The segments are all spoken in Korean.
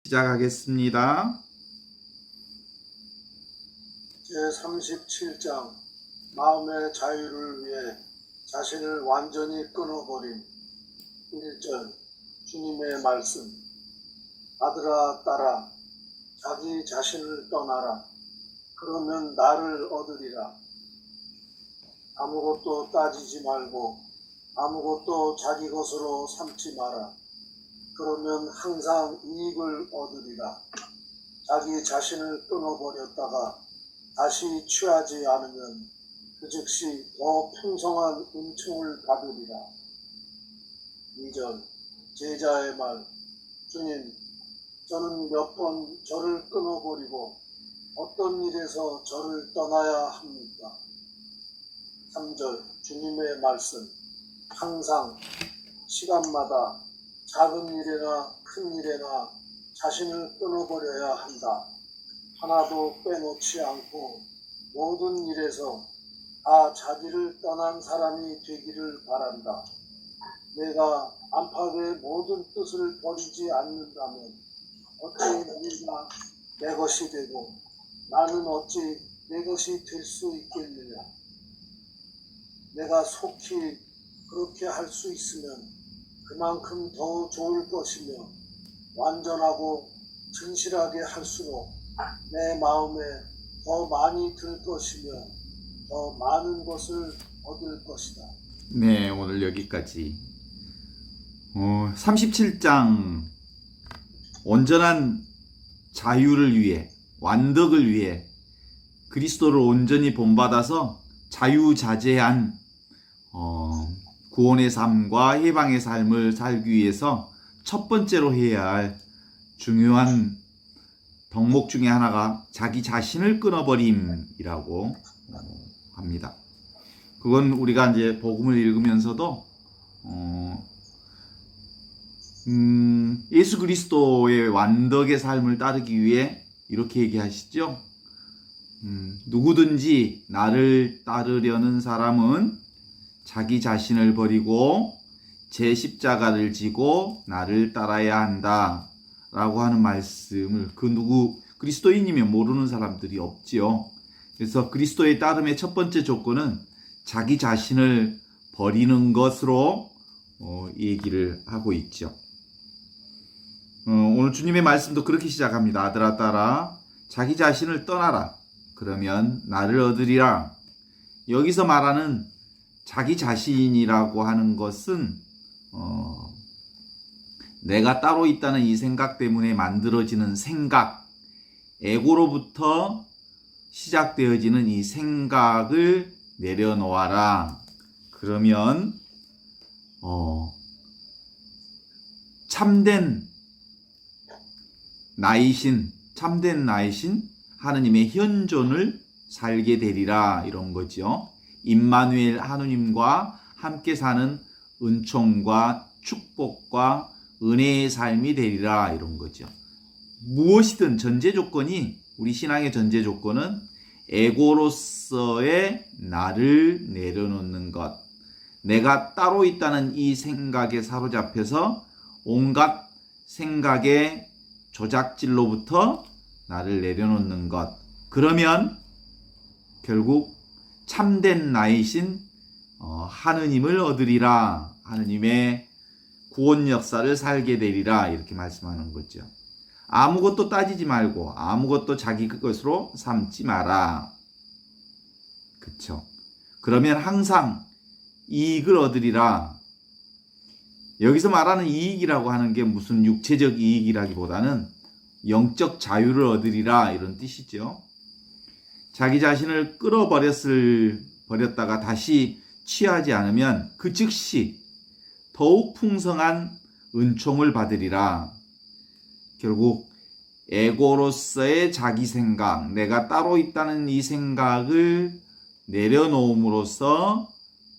시작하겠습니다. 제37장 마음의 자유를 위해 자신을 완전히 끊어버린 1절 주님의 말씀. 아들아 딸아 자기 자신을 떠나라. 그러면 나를 얻으리라. 아무것도 따지지 말고 아무것도 자기 것으로 삼지 마라. 그러면 항상 이익을 얻으리라. 자기 자신을 끊어버렸다가 다시 취하지 않으면 그 즉시 더 풍성한 은총을 받으리라. 2절 제자의 말. 주님, 저는 몇 번 저를 끊어버리고 어떤 일에서 저를 떠나야 합니까? 3절 주님의 말씀. 항상 시간마다 작은 일에나 큰 일에나 자신을 끊어버려야 한다. 하나도 빼놓지 않고 모든 일에서 다 자기를 떠난 사람이 되기를 바란다. 내가 안팎의 모든 뜻을 버리지 않는다면 어찌 내가 내 것이 되고 나는 어찌 내 것이 될 수 있겠느냐. 내가 속히 그렇게 할 수 있으면 그만큼 더 좋을 것이며 완전하고 진실하게 할수록 내 마음에 더 많이 들 것이며 더 많은 것을 얻을 것이다. 네, 오늘 여기까지. 37장 온전한 자유를 위해, 완덕을 위해 그리스도를 온전히 본받아서 자유자재한 구원의 삶과 해방의 삶을 살기 위해서 첫 번째로 해야 할 중요한 덕목 중에 하나가 자기 자신을 끊어버림이라고 합니다. 그건 우리가 이제 복음을 읽으면서도 예수 그리스도의 완덕의 삶을 따르기 위해 이렇게 얘기하시죠. 누구든지 나를 따르려는 사람은 자기 자신을 버리고 제 십자가를 지고 나를 따라야 한다 라고 하는 말씀을 그리스도인이면 모르는 사람들이 없지요. 그래서 그리스도의 따름의 첫 번째 조건은 자기 자신을 버리는 것으로 얘기를 하고 있죠. 오늘 주님의 말씀도 그렇게 시작합니다. 아들아 딸아 자기 자신을 떠나라. 그러면 나를 얻으리라. 여기서 말하는 자기 자신이라고 하는 것은 내가 따로 있다는 이 생각 때문에 만들어지는 생각, 에고로부터 시작되어지는 이 생각을 내려놓아라. 그러면 참된 나이신 하느님의 현존을 살게 되리라 이런 거죠. 임마누엘 하느님과 함께 사는 은총과 축복과 은혜의 삶이 되리라 이런 거죠. 무엇이든 전제 조건이, 우리 신앙의 전제 조건은 에고로서의 나를 내려놓는 것, 내가 따로 있다는 이 생각에 사로잡혀서 온갖 생각의 조작질로부터 나를 내려놓는 것. 그러면 결국 참된 나이신 하느님을 얻으리라. 하느님의 구원 역사를 살게 되리라. 이렇게 말씀하는 거죠. 아무것도 따지지 말고 아무것도 자기 것으로 삼지 마라. 그쵸? 그러면 항상 이익을 얻으리라. 여기서 말하는 이익이라고 하는 게 무슨 육체적 이익이라기보다는 영적 자유를 얻으리라 이런 뜻이죠. 자기 자신을 끌어버렸다가 다시 취하지 않으면 그 즉시 더욱 풍성한 은총을 받으리라. 결국 에고로서의 자기 생각, 내가 따로 있다는 이 생각을 내려놓음으로써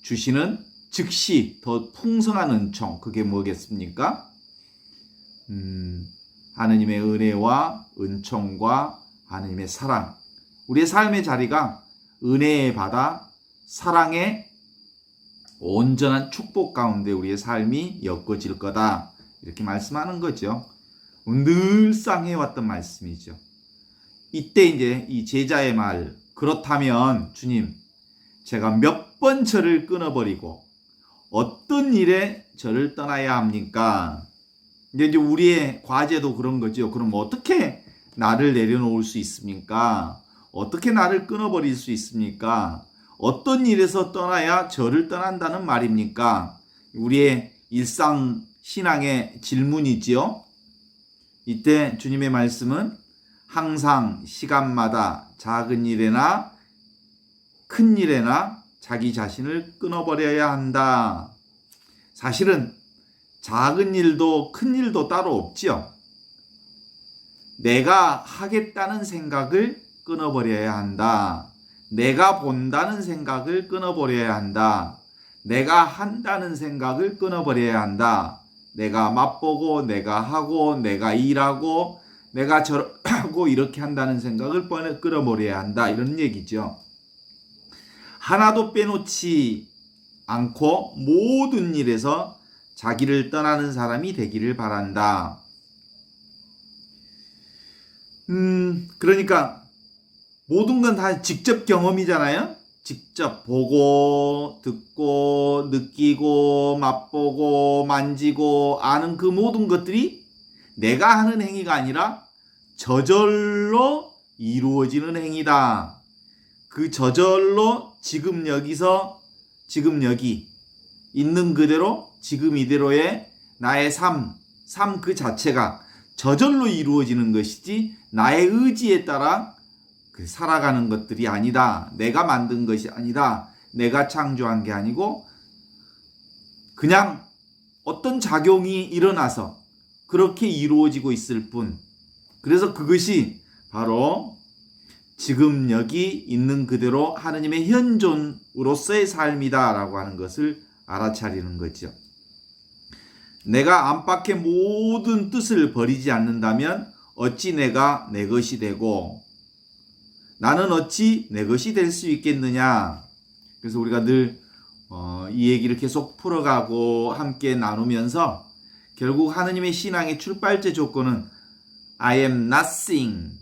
주시는 즉시 더 풍성한 은총, 그게 뭐겠습니까? 하느님의 은혜와 은총과 하느님의 사랑. 우리의 삶의 자리가 은혜의 바다, 사랑의 온전한 축복 가운데 우리의 삶이 엮어질 거다. 이렇게 말씀하는 거죠. 늘상 해왔던 말씀이죠. 이때 이제 이 제자의 말, 그렇다면 주님, 제가 몇 번 저를 끊어버리고 어떤 일에 저를 떠나야 합니까? 이제 우리의 과제도 그런 거죠. 그럼 어떻게 나를 내려놓을 수 있습니까? 어떻게 나를 끊어버릴 수 있습니까? 어떤 일에서 떠나야 저를 떠난다는 말입니까? 우리의 일상 신앙의 질문이지요. 이때 주님의 말씀은 항상 시간마다 작은 일에나 큰 일에나 자기 자신을 끊어버려야 한다. 사실은 작은 일도 큰 일도 따로 없지요. 내가 하겠다는 생각을 끊어버려야 한다. 내가 본다는 생각을 끊어버려야 한다. 내가 한다는 생각을 끊어버려야 한다. 내가 맛보고 내가 하고 내가 일하고 내가 저하고 이렇게 한다는 생각을 끊어버려야 한다. 이런 얘기죠. 하나도 빼놓지 않고 모든 일에서 자기를 떠나는 사람이 되기를 바란다. 그러니까 모든 건 다 직접 경험이잖아요. 직접 보고 듣고 느끼고 맛보고 만지고 아는 그 모든 것들이 내가 하는 행위가 아니라 저절로 이루어지는 행위다. 그 저절로 지금 여기서 지금 여기 있는 그대로 지금 이대로의 나의 삶 그 자체가 저절로 이루어지는 것이지 나의 의지에 따라 살아가는 것들이 아니다. 내가 만든 것이 아니다. 내가 창조한 게 아니고 그냥 어떤 작용이 일어나서 그렇게 이루어지고 있을 뿐. 그래서 그것이 바로 지금 여기 있는 그대로 하느님의 현존으로서의 삶이다라고 하는 것을 알아차리는 거죠. 내가 안팎의 모든 뜻을 버리지 않는다면 어찌 내가 내 것이 되고 나는 어찌 내 것이 될 수 있겠느냐. 그래서 우리가 늘 이 얘기를 계속 풀어가고 함께 나누면서 결국 하느님의 신앙의 출발제 조건은 I am nothing.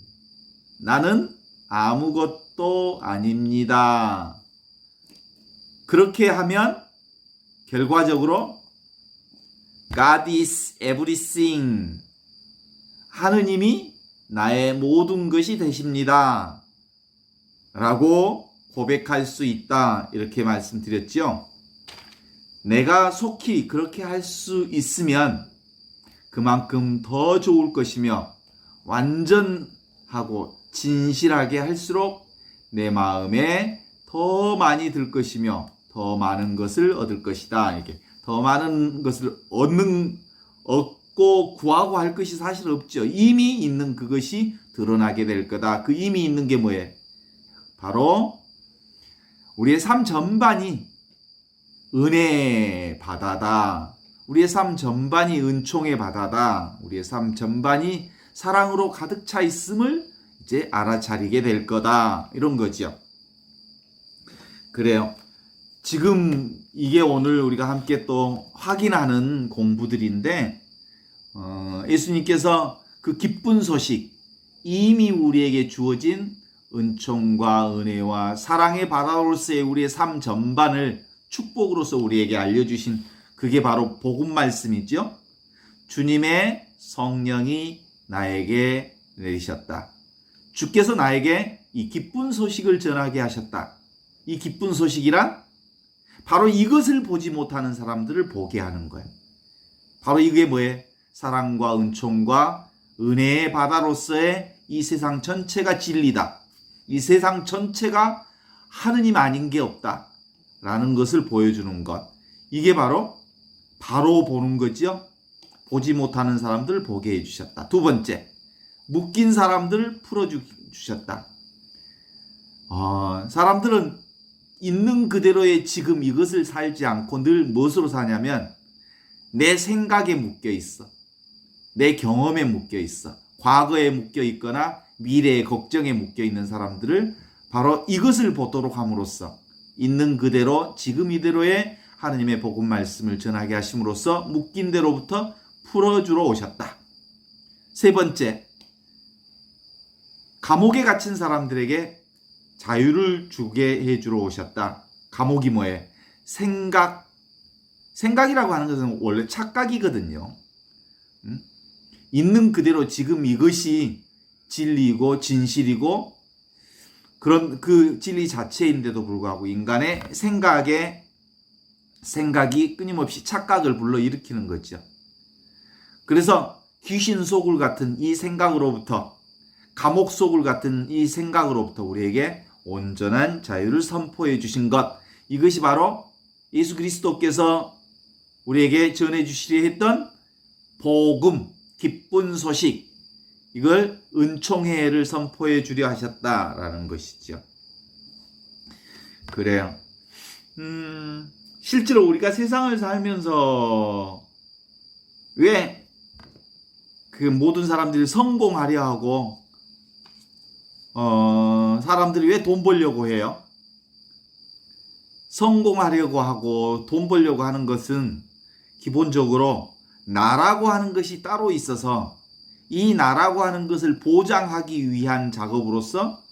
나는 아무것도 아닙니다. 그렇게 하면 결과적으로 God is everything. 하느님이 나의 모든 것이 되십니다. 라고 고백할 수 있다. 이렇게 말씀드렸죠. 내가 속히 그렇게 할 수 있으면 그만큼 더 좋을 것이며 완전하고 진실하게 할수록 내 마음에 더 많이 들 것이며 더 많은 것을 얻을 것이다. 이렇게 더 많은 것을 얻고 구하고 할 것이 사실 없죠. 이미 있는 그것이 드러나게 될 거다. 그 이미 있는 게 뭐예요? 바로 우리의 삶 전반이 은혜의 바다다. 우리의 삶 전반이 은총의 바다다. 우리의 삶 전반이 사랑으로 가득 차 있음을 이제 알아차리게 될 거다. 이런 거죠. 그래요. 지금 이게 오늘 우리가 함께 또 확인하는 공부들인데 예수님께서 그 기쁜 소식, 이미 우리에게 주어진 은총과 은혜와 사랑의 바다로서의 우리의 삶 전반을 축복으로서 우리에게 알려주신 그게 바로 복음 말씀이죠. 주님의 성령이 나에게 내리셨다. 주께서 나에게 이 기쁜 소식을 전하게 하셨다. 이 기쁜 소식이란 바로 이것을 보지 못하는 사람들을 보게 하는 거예요. 바로 이게 뭐예요? 사랑과 은총과 은혜의 바다로서의 이 세상 전체가 진리다. 이 세상 전체가 하느님 아닌 게 없다. 라는 것을 보여주는 것. 이게 바로 보는 거죠. 보지 못하는 사람들을 보게 해주셨다. 두 번째, 묶인 사람들을 풀어주셨다. 사람들은 있는 그대로의 지금 이것을 살지 않고 늘 무엇으로 사냐면 내 생각에 묶여 있어. 내 경험에 묶여 있어. 과거에 묶여 있거나 미래의 걱정에 묶여 있는 사람들을 바로 이것을 보도록 함으로써 있는 그대로 지금 이대로의 하느님의 복음 말씀을 전하게 하심으로써 묶인 대로부터 풀어주러 오셨다. 세 번째, 감옥에 갇힌 사람들에게 자유를 주게 해주러 오셨다. 감옥이 뭐예요? 생각이라고 하는 것은 원래 착각이거든요. 있는 그대로 지금 이것이 진리이고 진실이고 그런 그 진리 자체인데도 불구하고 인간의 생각이 끊임없이 착각을 불러일으키는 거죠. 그래서 귀신 속을 같은 이 생각으로부터, 감옥 속을 같은 이 생각으로부터 우리에게 온전한 자유를 선포해 주신 것, 이것이 바로 예수 그리스도께서 우리에게 전해 주시려 했던 복음, 기쁜 소식, 이걸 은총회를 선포해 주려 하셨다라는 것이죠. 그래요. 실제로 우리가 세상을 살면서 왜 그 모든 사람들이 성공하려 하고 사람들이 왜 돈 벌려고 해요? 성공하려고 하고 돈 벌려고 하는 것은 기본적으로 나라고 하는 것이 따로 있어서 이 나라고 하는 것을 보장하기 위한 작업으로서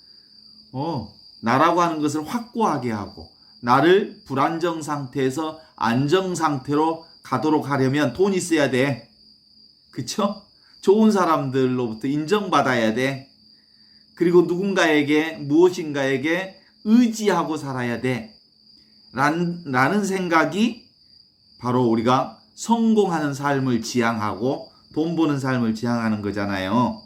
나라고 하는 것을 확고하게 하고 나를 불안정 상태에서 안정 상태로 가도록 하려면 돈이 있어야 돼. 그쵸? 좋은 사람들로부터 인정받아야 돼. 그리고 누군가에게 무엇인가에게 의지하고 살아야 돼. 라는 생각이 바로 우리가 성공하는 삶을 지향하고 돈 버는 삶을 지향하는 거잖아요.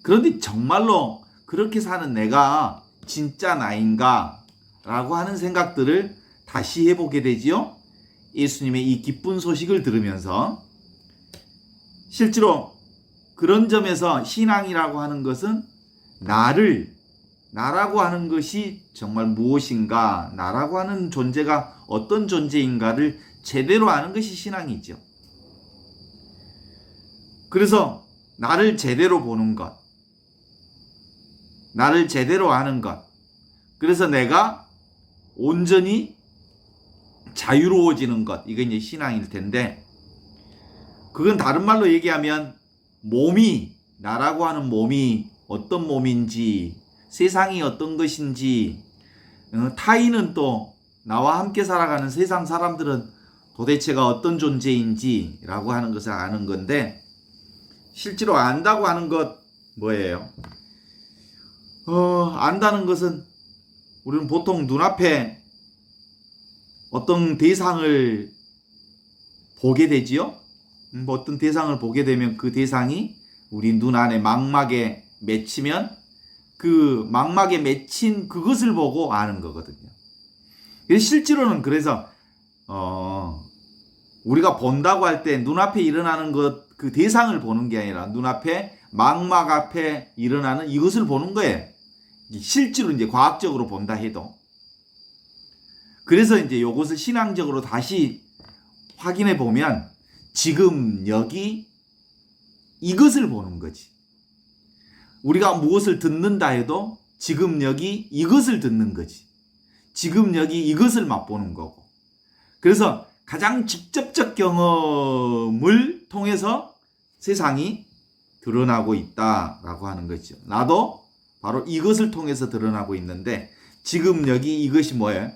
그런데 정말로 그렇게 사는 내가 진짜 나인가? 라고 하는 생각들을 다시 해보게 되지요. 예수님의 이 기쁜 소식을 들으면서 실제로 그런 점에서 신앙이라고 하는 것은 나라고 하는 것이 정말 무엇인가, 나라고 하는 존재가 어떤 존재인가를 제대로 아는 것이 신앙이죠. 그래서 나를 제대로 보는 것, 나를 제대로 아는 것, 그래서 내가 온전히 자유로워지는 것, 이게 이제 신앙일 텐데, 그건 다른 말로 얘기하면 나라고 하는 몸이 어떤 몸인지, 세상이 어떤 것인지, 타인은 또 나와 함께 살아가는 세상 사람들은 도대체가 어떤 존재인지라고 하는 것을 아는 건데, 실제로 안다고 하는 것 뭐예요? 안다는 것은 우리는 보통 눈앞에 어떤 대상을 보게 되지요? 어떤 대상을 보게 되면 그 대상이 우리 눈 안에 망막에 맺히면 그 망막에 맺힌 그것을 보고 아는 거거든요. 실제로는 그래서 우리가 본다고 할 때 눈앞에 일어나는 것, 그 대상을 보는 게 아니라 눈앞에 망막 앞에 일어나는 이것을 보는 거예요. 실제로 이제 과학적으로 본다 해도. 그래서 이제 이것을 신앙적으로 다시 확인해 보면 지금 여기 이것을 보는 거지. 우리가 무엇을 듣는다 해도 지금 여기 이것을 듣는 거지. 지금 여기 이것을 맛보는 거고. 그래서 가장 직접적 경험을 통해서 세상이 드러나고 있다라고 하는 거죠. 나도 바로 이것을 통해서 드러나고 있는데 지금 여기 이것이 뭐예요?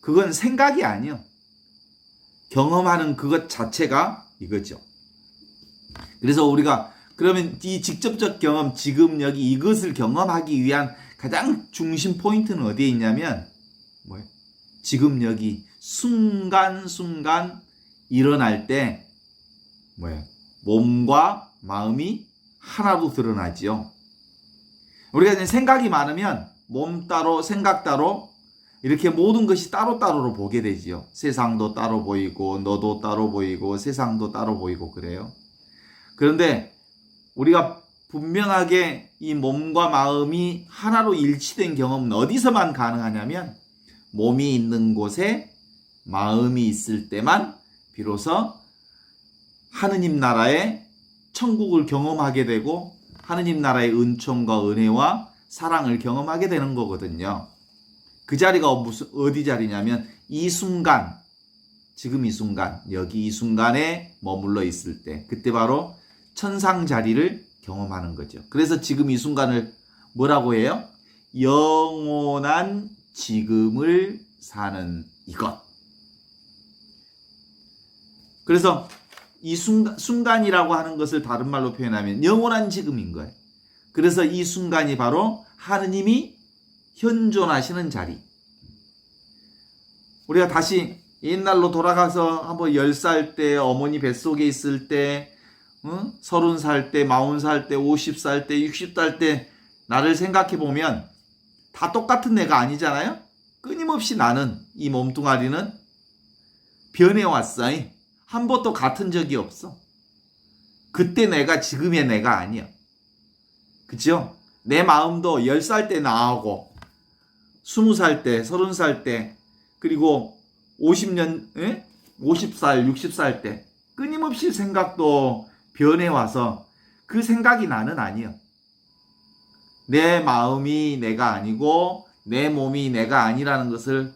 그건 생각이 아니요. 경험하는 그것 자체가 이거죠. 그래서 우리가 그러면 이 직접적 경험, 지금 여기 이것을 경험하기 위한 가장 중심 포인트는 어디에 있냐면 뭐예요? 지금 여기 순간순간 일어날 때 뭐예요? 몸과 마음이 하나로 드러나지요. 우리가 이제 생각이 많으면 몸 따로 생각 따로 이렇게 모든 것이 따로따로로 보게 되지요. 세상도 따로 보이고 너도 따로 보이고 세상도 따로 보이고 그래요. 그런데 우리가 분명하게 이 몸과 마음이 하나로 일치된 경험은 어디서만 가능하냐면 몸이 있는 곳에 마음이 있을 때만 비로소 하느님 나라의 천국을 경험하게 되고 하느님 나라의 은총과 은혜와 사랑을 경험하게 되는 거거든요. 그 자리가 어디 자리냐면 이 순간, 지금 이 순간, 여기 이 순간에 머물러 있을 때, 그때 바로 천상 자리를 경험하는 거죠. 그래서 지금 이 순간을 뭐라고 해요? 영원한 지금을 사는 이것. 그래서 이 순간이라고 하는 것을 다른 말로 표현하면 영원한 지금인 거예요. 그래서 이 순간이 바로 하느님이 현존하시는 자리. 우리가 다시 옛날로 돌아가서 한번 10살 때 어머니 뱃속에 있을 때 30살 때 40살 때 50살 때 60살 때 나를 생각해 보면 다 똑같은 내가 아니잖아요. 끊임없이 나는 이 몸뚱아리는 변해왔어. 한 번도 같은 적이 없어. 그때 내가 지금의 내가 아니야. 그죠? 내 마음도 10살 때 나하고 20살 때 30살 때 그리고 50살 60살 때 끊임없이 생각도 변해와서 그 생각이 나는 아니야. 내 마음이 내가 아니고 내 몸이 내가 아니라는 것을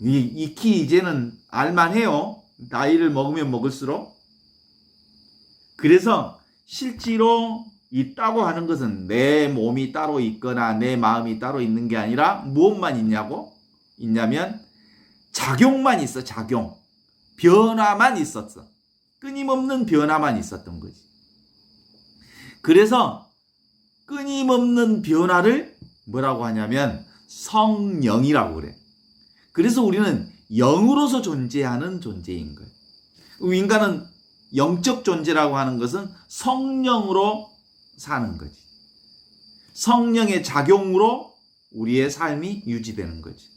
익히 이제는 알만해요. 나이를 먹으면 먹을수록. 그래서 실제로 있다고 하는 것은 내 몸이 따로 있거나 내 마음이 따로 있는 게 아니라 무엇만 있냐면 작용만 있어. 작용. 변화만 있었어. 끊임없는 변화만 있었던 거지. 그래서 끊임없는 변화를 뭐라고 하냐면 성령이라고 그래. 그래서 우리는 영으로서 존재하는 존재인 거예요. 인간은 영적 존재라고 하는 것은 성령으로 사는 거지. 성령의 작용으로 우리의 삶이 유지되는 거지.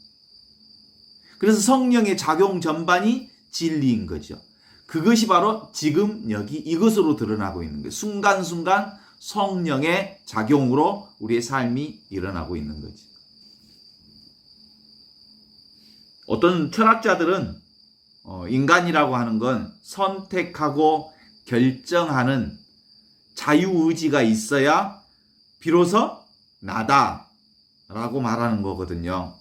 그래서 성령의 작용 전반이 진리인 거죠. 그것이 바로 지금 여기 이것으로 드러나고 있는 거예요. 순간순간 성령의 작용으로 우리의 삶이 일어나고 있는 거지. 어떤 철학자들은 인간이라고 하는 건 선택하고 결정하는 자유의지가 있어야 비로소 나다라고 말하는 거거든요.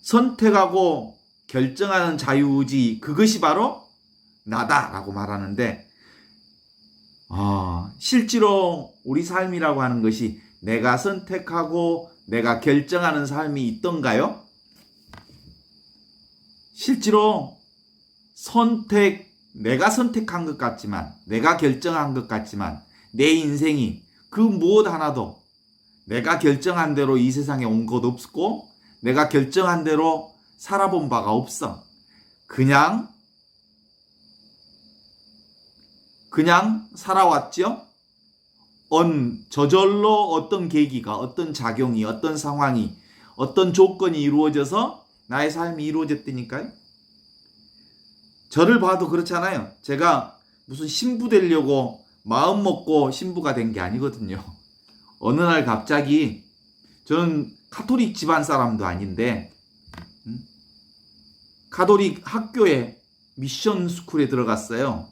선택하고 결정하는 자유의지, 그것이 바로 나다라고 말하는데 실제로 우리 삶이라고 하는 것이 내가 선택하고 내가 결정하는 삶이 있던가요? 실제로 내가 선택한 것 같지만, 내가 결정한 것 같지만, 내 인생이 그 무엇 하나도 내가 결정한 대로 이 세상에 온 것 없고, 내가 결정한 대로 살아본 바가 없어. 그냥 살아왔죠? 저절로 어떤 계기가, 어떤 작용이, 어떤 상황이, 어떤 조건이 이루어져서 나의 삶이 이루어졌다니까요. 저를 봐도 그렇잖아요. 제가 무슨 신부 되려고 마음 먹고 신부가 된 게 아니거든요. 어느 날 갑자기, 저는 가톨릭 집안 사람도 아닌데 가톨릭 학교에 미션 스쿨에 들어갔어요.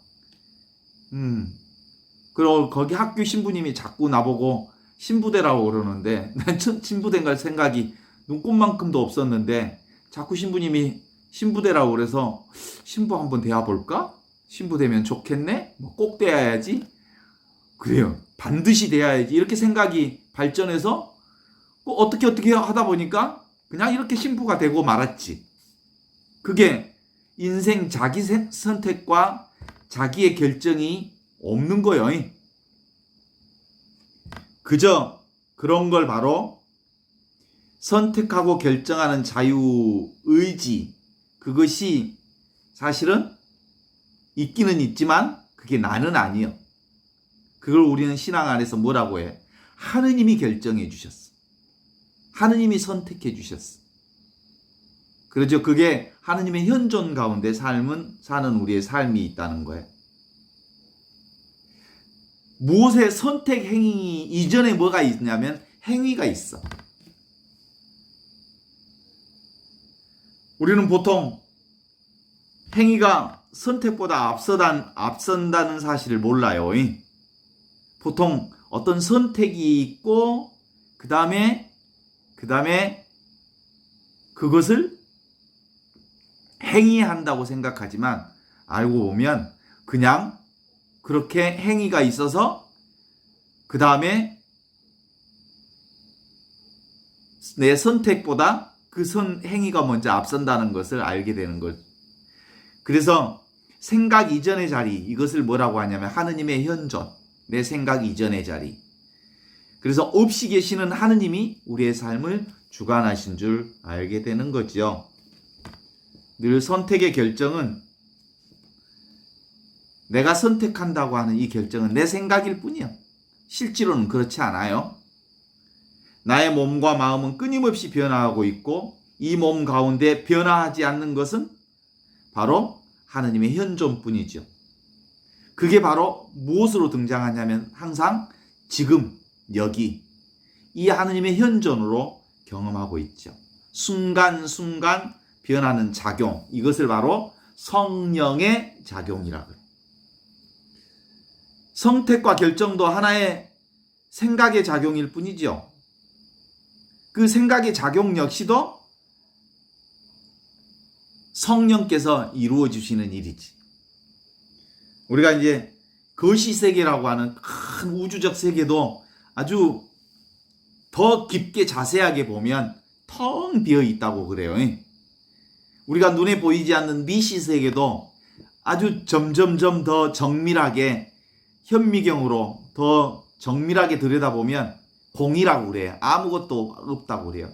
그리고 거기 학교 신부님이 자꾸 나보고 신부되라고 그러는데 난 신부된 걸 생각이 눈꼽만큼도 없었는데 자꾸 신부님이 신부되라고 그래서 신부 한번 되어볼까? 신부되면 좋겠네? 꼭 되어야지? 그래요. 반드시 돼야지. 이렇게 생각이 발전해서 어떻게 하다 보니까 그냥 이렇게 신부가 되고 말았지. 그게 인생 자기 선택과 자기의 결정이 없는 거예요. 그저 그런 걸 바로 선택하고 결정하는 자유의지, 그것이 사실은 있기는 있지만 그게 나는 아니요. 그걸 우리는 신앙 안에서 뭐라고 해? 하느님이 결정해 주셨어. 하느님이 선택해 주셨어. 그렇죠. 그게 하느님의 현존 가운데 사는 우리의 삶이 있다는 거예요. 무엇의 선택 행위 이전에 뭐가 있냐면 행위가 있어. 우리는 보통 행위가 선택보다 앞선다는 사실을 몰라요. 보통 어떤 선택이 있고 그 다음에 그것을 행위한다고 생각하지만 알고 보면 그냥 그렇게 행위가 있어서 그 다음에 내 선택보다 그 행위가 먼저 앞선다는 것을 알게 되는 것. 그래서 생각 이전의 자리, 이것을 뭐라고 하냐면 하느님의 현존, 내 생각 이전의 자리. 그래서 없이 계시는 하느님이 우리의 삶을 주관하신 줄 알게 되는 거죠. 늘 선택의 결정은, 내가 선택한다고 하는 이 결정은 내 생각일 뿐이야. 실제로는 그렇지 않아요. 나의 몸과 마음은 끊임없이 변화하고 있고 이 몸 가운데 변화하지 않는 것은 바로 하느님의 현존뿐이죠. 그게 바로 무엇으로 등장하냐면 항상 지금 여기 이 하느님의 현존으로 경험하고 있죠. 순간순간 변하는 작용, 이것을 바로 성령의 작용이라고 해요. 선택과 결정도 하나의 생각의 작용일 뿐이죠. 그 생각의 작용 역시도 성령께서 이루어 주시는 일이지. 우리가 이제 거시 세계라고 하는 큰 우주적 세계도 아주 더 깊게 자세하게 보면 텅 비어 있다고 그래요. 우리가 눈에 보이지 않는 미시 세계도 아주 점점점 더 정밀하게 현미경으로 더 정밀하게 들여다보면 공이라고 그래요. 아무것도 없다고 그래요.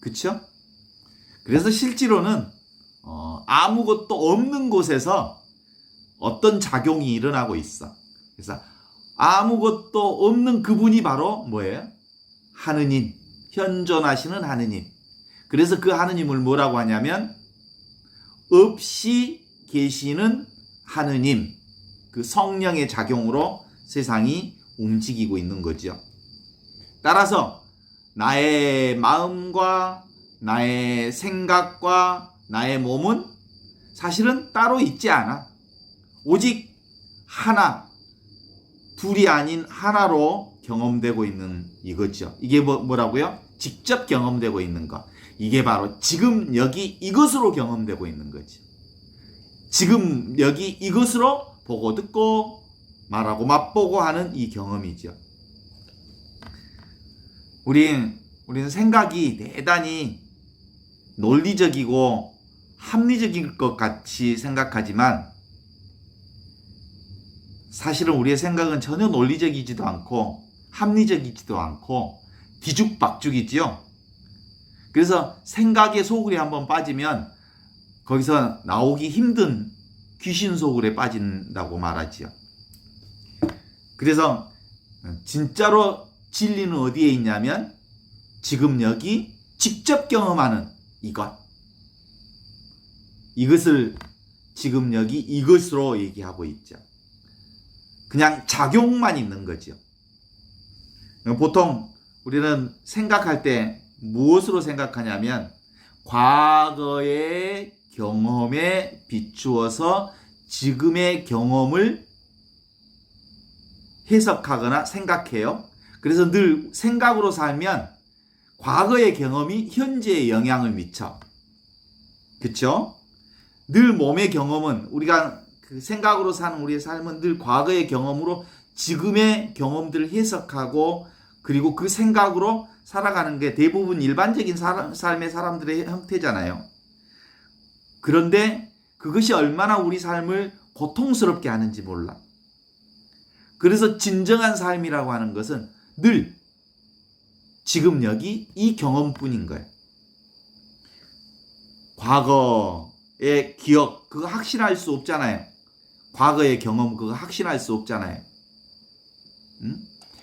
그렇죠? 그래서 실제로는 아무것도 없는 곳에서 어떤 작용이 일어나고 있어. 그래서 아무것도 없는 그분이 바로 뭐예요? 하느님, 현존하시는 하느님. 그래서 그 하느님을 뭐라고 하냐면 없이 계시는 하느님, 그 성령의 작용으로 세상이 움직이고 있는 거죠. 따라서 나의 마음과 나의 생각과 나의 몸은 사실은 따로 있지 않아. 오직 하나, 둘이 아닌 하나로 경험되고 있는 이거죠. 이게 뭐라고요? 직접 경험되고 있는 것. 이게 바로 지금 여기 이것으로 경험되고 있는 거죠. 지금 여기 이것으로 보고 듣고 말하고 맛보고 하는 이 경험이죠. 우리는 생각이 대단히 논리적이고 합리적인 것 같이 생각하지만 사실은 우리의 생각은 전혀 논리적이지도 않고 합리적이지도 않고 뒤죽박죽이지요. 그래서 생각의 소굴에 한번 빠지면 거기서 나오기 힘든 귀신 소굴에 빠진다고 말하지요. 그래서 진짜로 진리는 어디에 있냐면 지금 여기 직접 경험하는 이것을 지금 여기 이것으로 얘기하고 있죠. 그냥 작용만 있는 거죠. 보통 우리는 생각할 때 무엇으로 생각하냐면 과거의 경험에 비추어서 지금의 경험을 해석하거나 생각해요. 그래서 늘 생각으로 살면 과거의 경험이 현재에 영향을 미쳐. 그렇죠? 늘 몸의 경험은 우리가 그 생각으로 사는 우리의 삶은 늘 과거의 경험으로 지금의 경험들을 해석하고 그리고 그 생각으로 살아가는 게 대부분 일반적인 삶의 사람들의 형태잖아요. 그런데 그것이 얼마나 우리 삶을 고통스럽게 하는지 몰라. 그래서 진정한 삶이라고 하는 것은 늘 지금 여기 이 경험뿐인 거예요. 과거의 기억 그거 확신할 수 없잖아요. 과거의 경험 그거 확신할 수 없잖아요.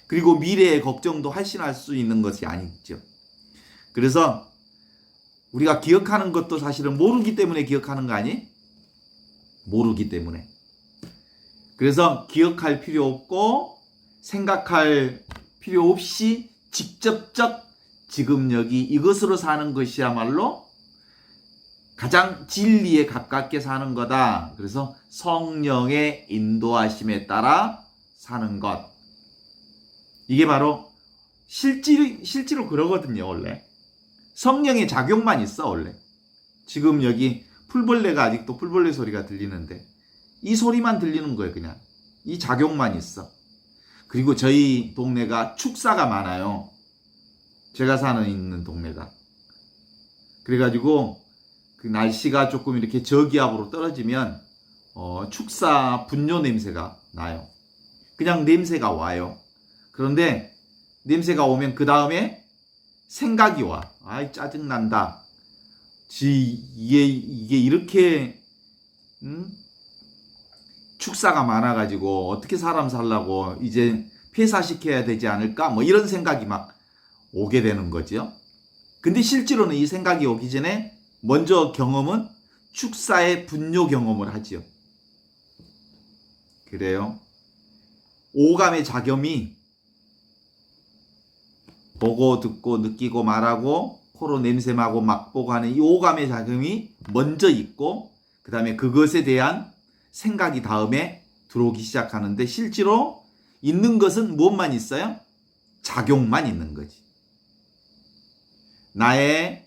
그리고 미래의 걱정도 확신할 수 있는 것이 아니죠. 그래서 우리가 기억하는 것도 사실은 모르기 때문에 기억하는 거 아니? 모르기 때문에. 그래서 기억할 필요 없고 생각할 필요 없이 직접적 지금 여기 이것으로 사는 것이야말로 가장 진리에 가깝게 사는 거다. 그래서 성령의 인도하심에 따라 사는 것. 이게 바로 실제로 그러거든요, 원래. 성령의 작용만 있어, 원래. 지금 여기 풀벌레가 아직도 풀벌레 소리가 들리는데 이 소리만 들리는 거예요, 그냥. 이 작용만 있어. 그리고 저희 동네가 축사가 많아요. 제가 사는 있는 동네가. 그래가지고 그 날씨가 조금 이렇게 저기압으로 떨어지면 축사 분뇨 냄새가 나요. 그냥 냄새가 와요. 그런데 냄새가 오면 그 다음에 생각이 와. 아이 짜증난다. 이게 이렇게 축사가 많아가지고 어떻게 사람 살라고 이제 폐사시켜야 되지 않을까? 뭐 이런 생각이 막 오게 되는 거죠. 근데 실제로는 이 생각이 오기 전에 먼저 경험은 축사의 분뇨 경험을 하지요. 그래요. 오감의 작용이 보고 듣고 느끼고 말하고 코로 냄새 맡고 맛보고 하는 이 오감의 작용이 먼저 있고 그 다음에 그것에 대한 생각이 다음에 들어오기 시작하는데 실제로 있는 것은 무엇만 있어요? 작용만 있는 거지. 나의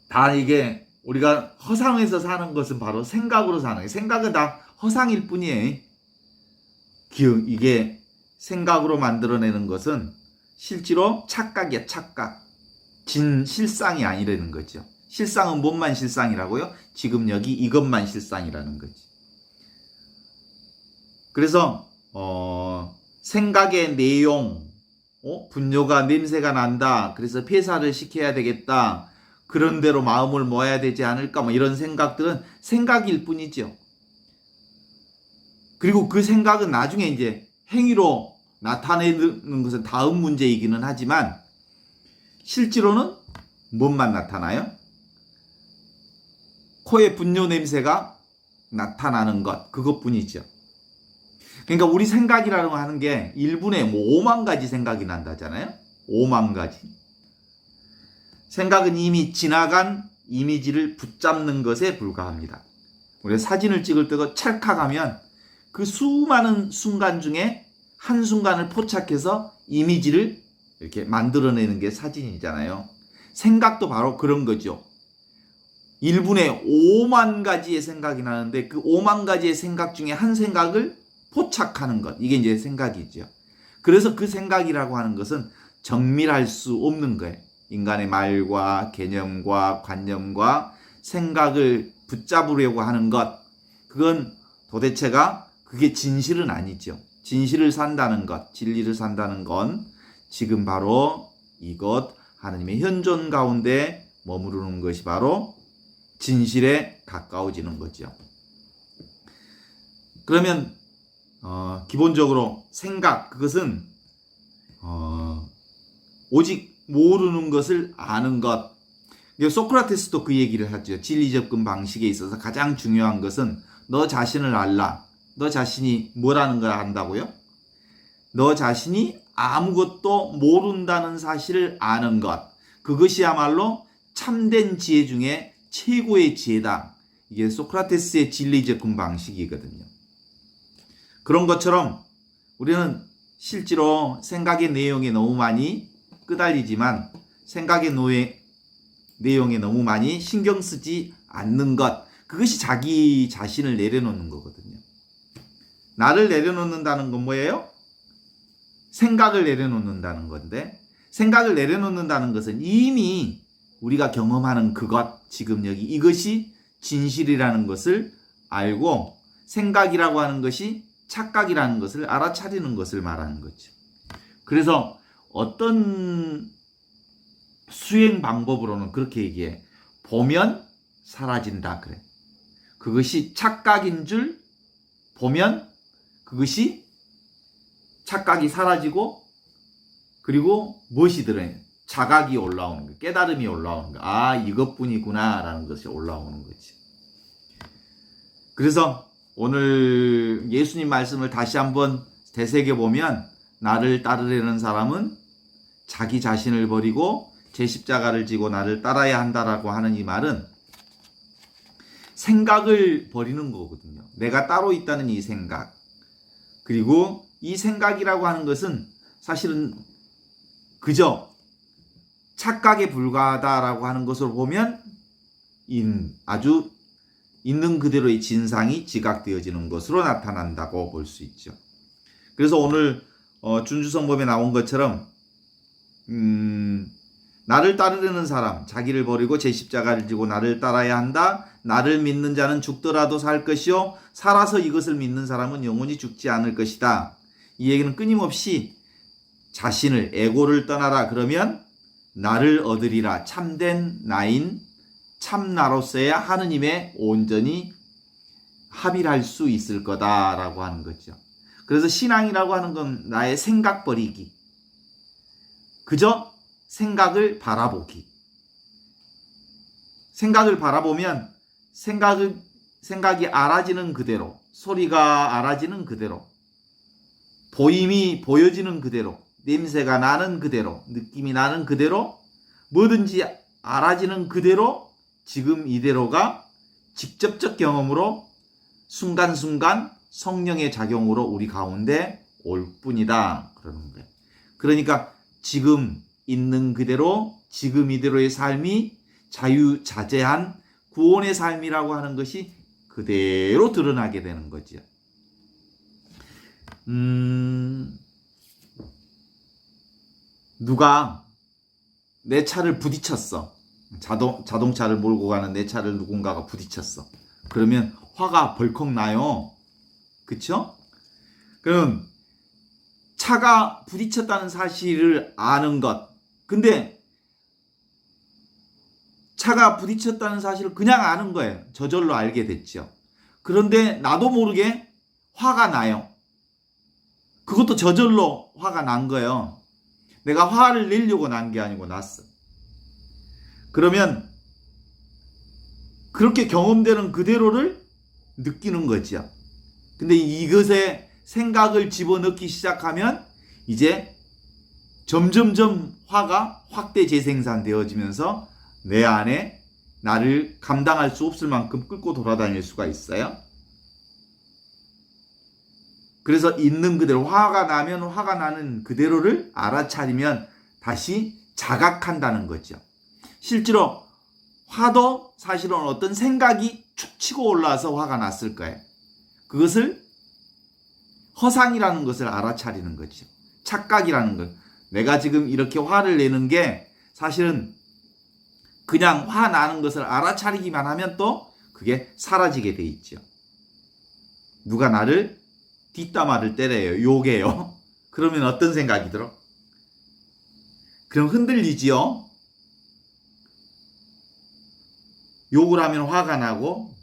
다 이게 우리가 허상에서 사는 것은 바로 생각으로 사는 거예요. 생각은 다 허상일 뿐이에요. 이게 생각으로 만들어내는 것은 실제로 착각이야, 착각. 실상이 아니라는 거죠. 실상은 뭔만 실상이라고요? 지금 여기 이것만 실상이라는 거지. 그래서 생각의 내용, 분뇨가 냄새가 난다. 그래서 폐사를 시켜야 되겠다. 그런 대로 마음을 모아야 되지 않을까? 뭐 이런 생각들은 생각일 뿐이죠. 그리고 그 생각은 나중에 이제 행위로 나타내는 것은 다음 문제이기는 하지만 실제로는 뭔만 나타나요? 코에 분뇨 냄새가 나타나는 것, 그것뿐이죠. 그러니까 우리 생각이라고 하는 게 1분에 뭐 5만 가지 생각이 난다잖아요. 5만 가지. 생각은 이미 지나간 이미지를 붙잡는 것에 불과합니다. 우리가 사진을 찍을 때도 찰칵하면 그 수많은 순간 중에 한순간을 포착해서 이미지를 이렇게 만들어내는 게 사진이잖아요. 생각도 바로 그런 거죠. 1분에 5만 가지의 생각이 나는데 그 5만 가지의 생각 중에 한 생각을 포착하는 것. 이게 이제 생각이죠. 그래서 그 생각이라고 하는 것은 정밀할 수 없는 거예요. 인간의 말과 개념과 관념과 생각을 붙잡으려고 하는 것. 그건 도대체가 그게 진실은 아니죠. 진실을 산다는 것, 진리를 산다는 건 지금 바로 이것 하나님의 현존 가운데 머무르는 것이 바로 진실에 가까워지는 거죠. 그러면 기본적으로 생각, 그것은 오직 모르는 것을 아는 것. 소크라테스도 그 얘기를 하죠. 진리 접근 방식에 있어서 가장 중요한 것은 너 자신을 알라. 너 자신이 뭐라는 걸 안다고요? 너 자신이 아무것도 모른다는 사실을 아는 것. 그것이야말로 참된 지혜 중에 최고의 지혜다. 이게 소크라테스의 진리 접근 방식이거든요. 그런 것처럼 우리는 실제로 생각의 내용에 너무 많이 끄달리지만 생각의 내용에 너무 많이 신경 쓰지 않는 것. 그것이 자기 자신을 내려놓는 거거든요. 나를 내려놓는다는 건 뭐예요? 생각을 내려놓는다는 건데 생각을 내려놓는다는 것은 이미 우리가 경험하는 그것, 지금 여기 이것이 진실이라는 것을 알고 생각이라고 하는 것이 착각이라는 것을 알아차리는 것을 말하는 거죠. 그래서 어떤 수행 방법으로는 그렇게 얘기해. 보면 사라진다 그래. 그것이 착각인 줄 보면 그것이 착각이 사라지고 그리고 무엇이 들어요? 자각이 올라오는 거, 깨달음이 올라오는 거. 아, 이것뿐이구나 라는 것이 올라오는 거지. 그래서 오늘 예수님 말씀을 다시 한번 되새겨보면 나를 따르려는 사람은 자기 자신을 버리고 제 십자가를 지고 나를 따라야 한다라고 하는 이 말은 생각을 버리는 거거든요. 내가 따로 있다는 이 생각. 그리고 이 생각이라고 하는 것은 사실은 그저 착각에 불과하다라고 하는 것을 보면 아주 있는 그대로의 진상이 지각되어지는 것으로 나타난다고 볼 수 있죠. 그래서 오늘 준주성범에 나온 것처럼 나를 따르려는 사람, 자기를 버리고 제 십자가를 지고 나를 따라야 한다. 나를 믿는 자는 죽더라도 살 것이요 살아서 이것을 믿는 사람은 영원히 죽지 않을 것이다. 이 얘기는 끊임없이 자신을, 에고를 떠나라 그러면 나를 얻으리라. 참된 나인 참나로서야 하느님에 온전히 합일할 수 있을 거다라고 하는 거죠. 그래서 신앙이라고 하는 건 나의 생각 버리기, 그저 생각을 바라보기. 생각을 바라보면 생각이 알아지는 그대로, 소리가 알아지는 그대로, 보임이 보여지는 그대로, 냄새가 나는 그대로, 느낌이 나는 그대로, 뭐든지 알아지는 그대로 지금 이대로가 직접적 경험으로 순간순간 성령의 작용으로 우리 가운데 올 뿐이다. 그러는 거예요. 그러니까 지금 있는 그대로, 지금 이대로의 삶이 자유자재한 구원의 삶이라고 하는 것이 그대로 드러나게 되는 거죠. 누가 내 차를 부딪혔어. 자동차를 몰고 가는 내 차를 누군가가 부딪혔어. 그러면 화가 벌컥 나요. 그쵸? 그럼 차가 부딪혔다는 사실을 아는 것. 근데 차가 부딪혔다는 사실을 그냥 아는 거예요. 저절로 알게 됐죠. 그런데 나도 모르게 화가 나요. 그것도 저절로 화가 난 거예요. 내가 화를 내려고 난 게 아니고 났어. 그러면 그렇게 경험되는 그대로를 느끼는 거죠. 근데 이것에 생각을 집어넣기 시작하면 이제 점점점 화가 확대 재생산되어지면서 내 안에 나를 감당할 수 없을 만큼 끌고 돌아다닐 수가 있어요. 그래서 있는 그대로 화가 나면 화가 나는 그대로를 알아차리면 다시 자각한다는 거죠. 실제로 화도 사실은 어떤 생각이 축 치고 올라와서 화가 났을 거예요. 그것을 허상이라는 것을 알아차리는 거죠. 착각이라는 것. 내가 지금 이렇게 화를 내는 게 사실은 그냥 화 나는 것을 알아차리기만 하면 또 그게 사라지게 돼 있죠. 누가 나를 뒷담화를 때려요. 욕해요. 그러면 어떤 생각이 들어? 그럼 흔들리지요. 욕을 하면 화가 나고,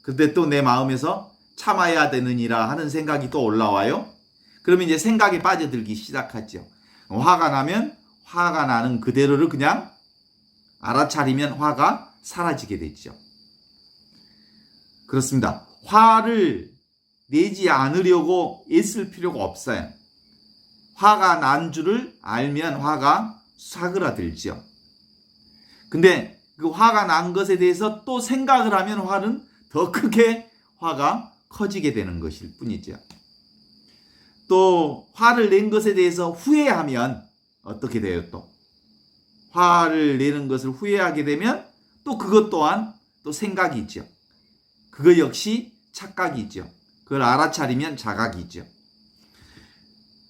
근데 또 내 마음에서 참아야 되느니라 하는 생각이 또 올라와요. 그러면 이제 생각에 빠져들기 시작하죠. 화가 나면 화가 나는 그대로를 그냥 알아차리면 화가 사라지게 되죠. 그렇습니다. 화를 내지 않으려고 애쓸 필요가 없어요. 화가 난 줄을 알면 화가 사그라들죠. 근데 그 화가 난 것에 대해서 또 생각을 하면 화는 더 크게 화가 커지게 되는 것일 뿐이죠. 또 화를 낸 것에 대해서 후회하면 어떻게 돼요? 또 화를 내는 것을 후회하게 되면 또 그것 또한 또 생각이죠. 그거 역시 착각이죠. 그걸 알아차리면 자각이죠.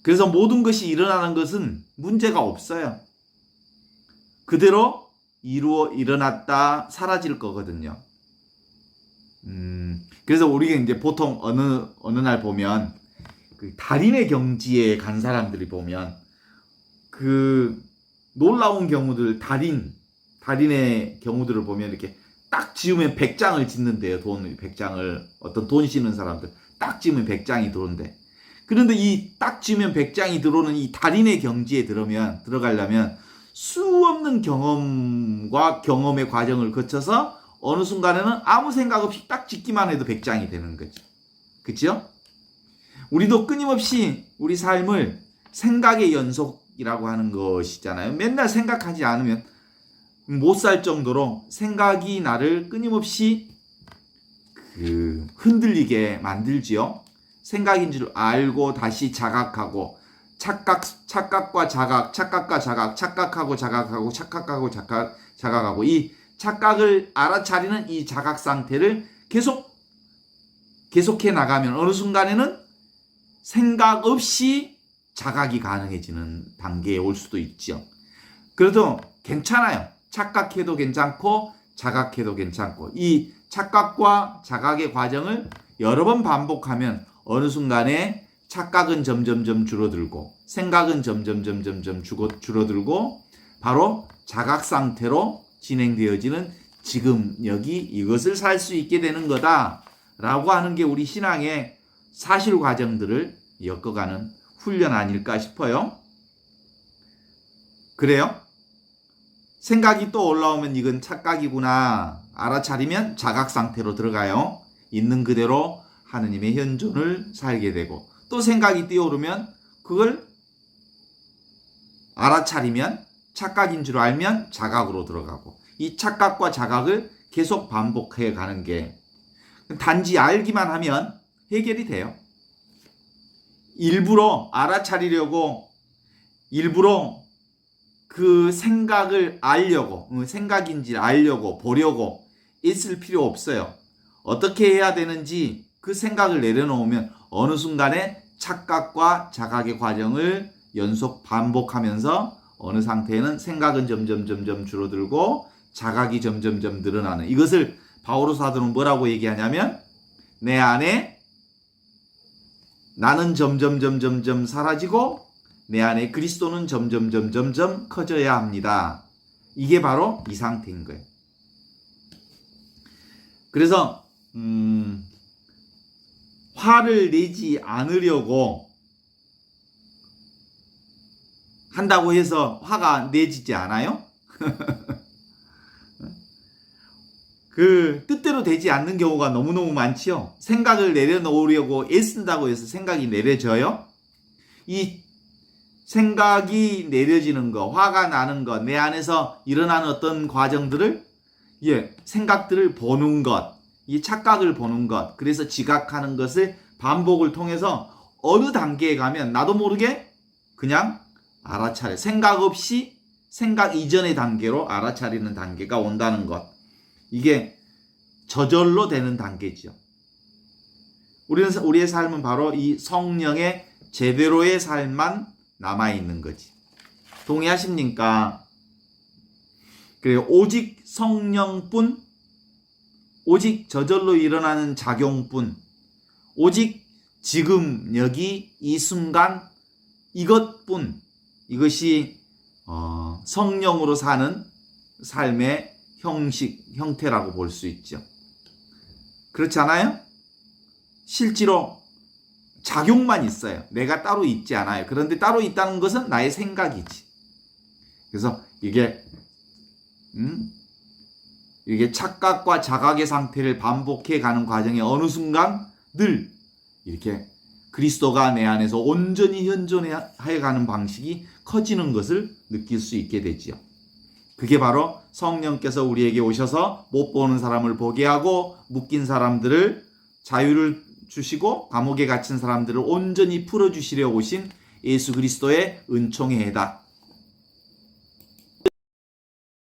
그래서 모든 것이 일어나는 것은 문제가 없어요. 그대로 일어났다 사라질 거거든요. 그래서 우리가 이제 보통 어느 날 보면 그 달인의 경지에 간 사람들이 보면 그 놀라운 경우들, 달인의 경우들을 보면 이렇게 딱 지으면 100장을 짓는데요. 100장을 어떤 돈 씌는 사람들 딱 지으면 100장이 들어온대. 그런데 이 딱 지으면 100장이 들어오는 이 달인의 경지에 들어가려면 수 없는 경험과 경험의 과정을 거쳐서 어느 순간에는 아무 생각 없이 딱 짓기만 해도 100장이 되는 거죠. 그렇죠? 우리도 끊임없이 우리 삶을 생각의 연속이라고 하는 것이잖아요. 맨날 생각하지 않으면 못 살 정도로 생각이 나를 끊임없이 흔들리게 만들지요. 생각인 줄 알고 다시 자각하고 착각과 자각, 착각하고 자각하고 이 착각을 알아차리는 이 자각 상태를 계속해 나가면 어느 순간에는 생각 없이 자각이 가능해지는 단계에 올 수도 있죠. 그래도 괜찮아요. 착각해도 괜찮고 자각해도 괜찮고, 이 착각과 자각의 과정을 여러 번 반복하면 어느 순간에 착각은 점점점 줄어들고 생각은 점점점 줄어들고 바로 자각 상태로 진행되어지는 지금 여기 이것을 살 수 있게 되는 거다라고 하는 게 우리 신앙의 사실 과정들을 엮어가는 훈련 아닐까 싶어요. 그래요? 생각이 또 올라오면 이건 착각이구나 알아차리면 자각 상태로 들어가요. 있는 그대로 하느님의 현존을 살게 되고, 또 생각이 뛰어오르면 그걸 알아차리면 착각인 줄 알면 자각으로 들어가고, 이 착각과 자각을 계속 반복해 가는 게, 단지 알기만 하면 해결이 돼요. 일부러 알아차리려고 일부러 그 생각을 알려고, 생각인지 알려고 보려고 있을 필요 없어요. 어떻게 해야 되는지 그 생각을 내려놓으면 어느 순간에 착각과 자각의 과정을 연속 반복하면서 어느 상태에는 생각은 점점 줄어들고 자각이 점점 늘어나는, 이것을 바오로 사도는 뭐라고 얘기하냐면, 내 안에 나는 점점 사라지고 내 안에 그리스도는 점점 커져야 합니다. 이게 바로 이 상태인 거예요. 그래서 화를 내지 않으려고 한다고 해서 화가 내지지 않아요? 그 뜻대로 되지 않는 경우가 너무너무 많지요. 생각을 내려놓으려고 애쓴다고 해서 생각이 내려져요? 이 생각이 내려지는 거, 화가 나는 것, 내 안에서 일어나는 어떤 과정들을, 생각들을 보는 것, 이 착각을 보는 것, 그래서 지각하는 것을 반복을 통해서 어느 단계에 가면 나도 모르게 그냥 알아차려, 생각 없이 생각 이전의 단계로 알아차리는 단계가 온다는 것. 이게 저절로 되는 단계죠. 우리의 삶은 바로 이 성령의 제대로의 삶만 남아있는 거지. 동의하십니까? 그래요. 오직 성령뿐, 오직 저절로 일어나는 작용뿐, 오직 지금 여기 이 순간 이것뿐, 이것이 성령으로 사는 삶의 형태라고 볼 수 있죠. 그렇지 않아요? 실제로 작용만 있어요. 내가 따로 있지 않아요. 그런데 따로 있다는 것은 나의 생각이지. 그래서 이게 착각과 자각의 상태를 반복해 가는 과정에 어느 순간 늘 이렇게 그리스도가 내 안에서 온전히 현존해 가는 방식이 커지는 것을 느낄 수 있게 되지요. 그게 바로 성령께서 우리에게 오셔서 못 보는 사람을 보게 하고 묶인 사람들을 자유를 주시고 감옥에 갇힌 사람들을 온전히 풀어주시려 오신 예수 그리스도의 은총의 해다.